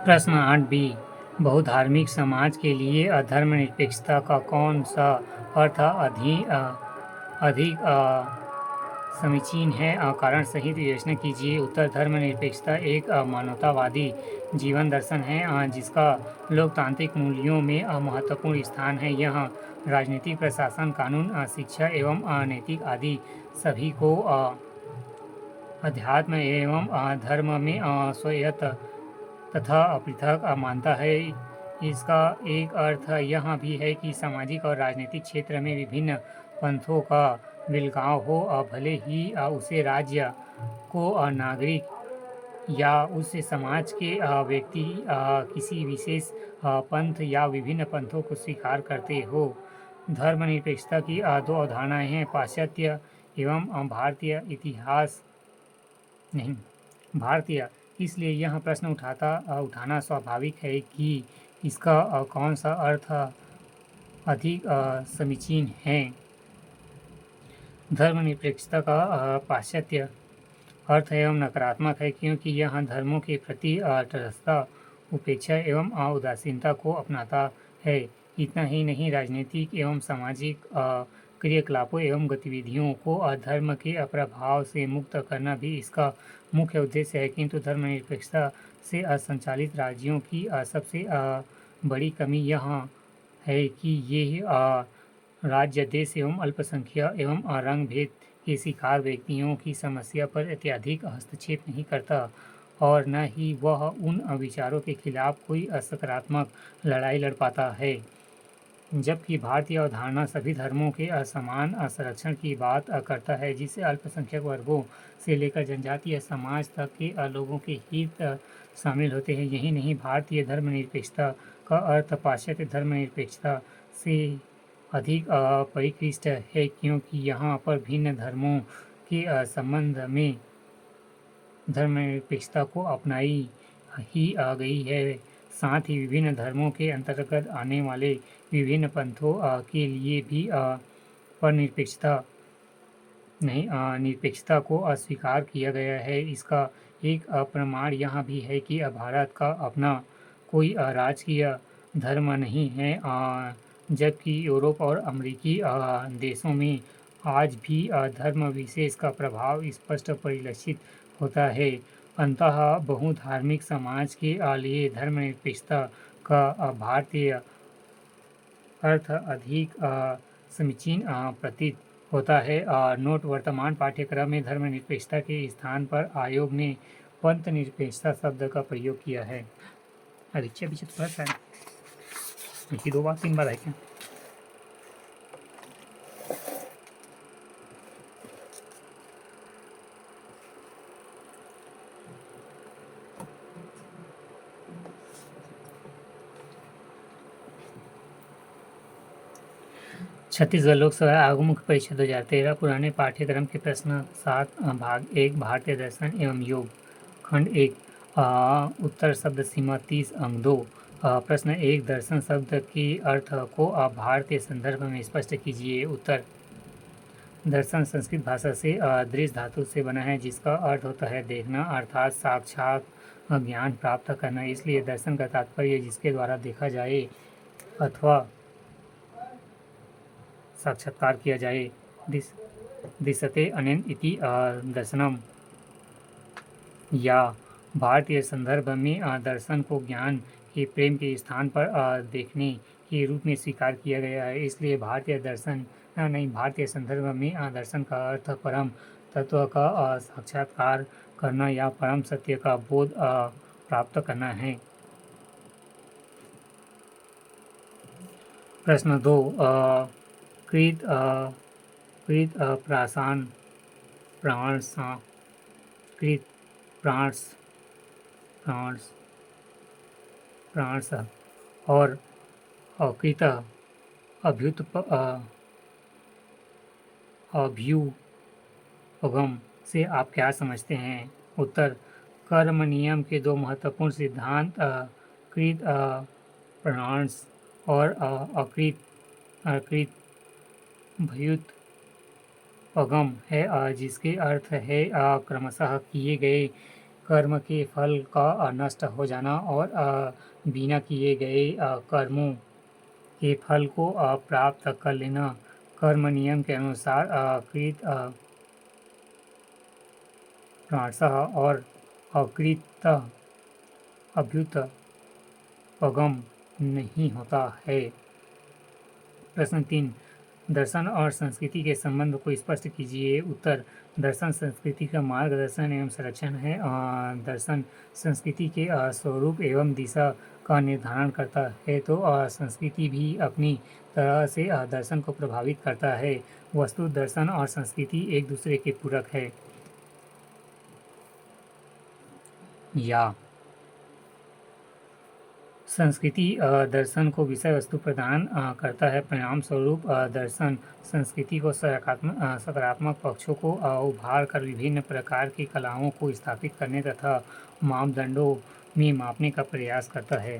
प्रश्न 8 बी बहुधार्मिक समाज के लिए धर्मनिरपेक्षता का कौन सा अर्थ अधिक समीचीन है? कारण सहित विवेचना कीजिए। उत्तर: धर्मनिरपेक्षता एक मानवतावादी जीवन दर्शन है जिसका लोकतांत्रिक मूल्यों में महत्वपूर्ण स्थान है। यह राजनीतिक, प्रशासन, कानून, शिक्षा एवं नैतिक आदि सभी को अध्यात्म एवं धर्म में स्वायत्त तथा पृथक मानता है। इसका एक अर्थ यह भी है कि सामाजिक और राजनीतिक क्षेत्र में विभिन्न पंथों का विलगाव हो, भले ही उसे राज्य को नागरिक या उस समाज के व्यक्ति किसी विशेष पंथ या विभिन्न पंथों को स्वीकार करते हो। धर्मनिरपेक्षता की दो अवधारणाएं हैं, पाश्चात्य एवं भारतीय। इसलिए यह प्रश्न उठाना स्वाभाविक है कि इसका कौन सा अर्थ अधिक समीचीन है। धर्मनिरपेक्षता का पाश्चात्य अर्थ एवं नकारात्मक है, क्योंकि यह धर्मों के प्रति तटस्थता, उपेक्षा एवं उदासीनता को अपनाता है। इतना ही नहीं, राजनीतिक एवं सामाजिक क्रियाकलापों एवं गतिविधियों को धर्म के प्रभाव से मुक्त करना भी इसका मुख्य उद्देश्य है। किंतु धर्मनिरपेक्षता से संचालित राज्यों की सबसे बड़ी कमी यह है कि ये राज्य देश एवं अल्पसंख्यक एवं रंग भेद के शिकार व्यक्तियों की समस्या पर अत्यधिक हस्तक्षेप नहीं करता और न ही वह उन विचारों के खिलाफ कोई सकारात्मक लड़ाई लड़ पाता है। जबकि भारतीय अवधारणा सभी धर्मों के समान संरक्षण की बात करता है, जिससे अल्पसंख्यक वर्गों से लेकर जनजातीय समाज तक के लोगों के हित शामिल होते हैं। यही नहीं, भारतीय धर्मनिरपेक्षता का अर्थ पाश्चात्य धर्मनिरपेक्षता से अधिक परिष्कृत है, क्योंकि यहाँ पर भिन्न धर्मों के संबंध में धर्मनिरपेक्षता को अपनाई ही गई है। साथ ही विभिन्न धर्मों के अंतर्गत आने वाले विभिन्न पंथों के लिए भी पर निरपेक्षता को अस्वीकार किया गया है। इसका एक प्रमाण यह भी है कि भारत का अपना कोई राजकीय धर्म नहीं है, जबकि यूरोप और अमेरिकी देशों में आज भी धर्म विशेष का प्रभाव स्पष्ट परिलक्षित होता है। अंततः बहुधार्मिक समाज के लिए धर्मनिरपेक्षता का भारतीय अर्थ अधिक समीचीन प्रतीत होता है। नोट: वर्तमान पाठ्यक्रम में धर्मनिरपेक्षता के स्थान पर आयोग ने पंथ निरपेक्षता शब्द का प्रयोग किया है। परीक्षा भी है, 2 बार 3 बार है क्या? छत्तीसगढ़ लोकसभा आयोग मुख्य परीक्षा 2013 पुराने पाठ्यक्रम के प्रश्न 7 भाग 1 भारतीय दर्शन एवं योग खंड 1 उत्तर शब्द सीमा 30 अंक 2 प्रश्न 1 दर्शन शब्द के अर्थ को भारतीय संदर्भ में स्पष्ट कीजिए। उत्तर: दर्शन संस्कृत भाषा से दृश्य धातु से बना है, जिसका अर्थ होता है देखना, अर्थात साक्षात ज्ञान प्राप्त करना। इसलिए दर्शन का तात्पर्य जिसके द्वारा देखा जाए अथवा साक्षात्कार किया जाए। दिशते अनेन इति दर्शनम, या भारतीय संदर्भ में दर्शन को ज्ञान के प्रेम के स्थान पर देखने के रूप में स्वीकार किया गया है। इसलिए भारतीय संदर्भ में दर्शन का अर्थ परम तत्व का साक्षात्कार करना या परम सत्य का बोध प्राप्त करना है। प्रश्न 2 कृत प्रांस और अकृत अभ्युपगम से आप क्या समझते हैं? उत्तर: कर्म नियम के 2 महत्वपूर्ण सिद्धांत कृत प्रांस और अकृत अभ्युपगम है, जिसके अर्थ है क्रमशः किए गए कर्म के फल का नष्ट हो जाना और बिना किए गए कर्मों के फल को प्राप्त कर लेना। कर्म नियम के अनुसार कृत प्राणशः और अकृत अभ्युत पगम नहीं होता है। प्रश्न 3, दर्शन और संस्कृति के संबंध को स्पष्ट कीजिए। उत्तर, दर्शन संस्कृति का मार्गदर्शन एवं संरक्षण है। दर्शन संस्कृति के स्वरूप एवं दिशा का निर्धारण करता है, तो संस्कृति भी अपनी तरह से दर्शन को प्रभावित करता है। वस्तु दर्शन और संस्कृति एक दूसरे के पूरक है। या संस्कृति दर्शन को विषय वस्तु प्रदान करता है। परिणाम स्वरूप दर्शन संस्कृति को सकारात्मक पक्षों को उभार कर विभिन्न प्रकार की कलाओं को स्थापित करने तथा मापदंडों में मापने का प्रयास करता है।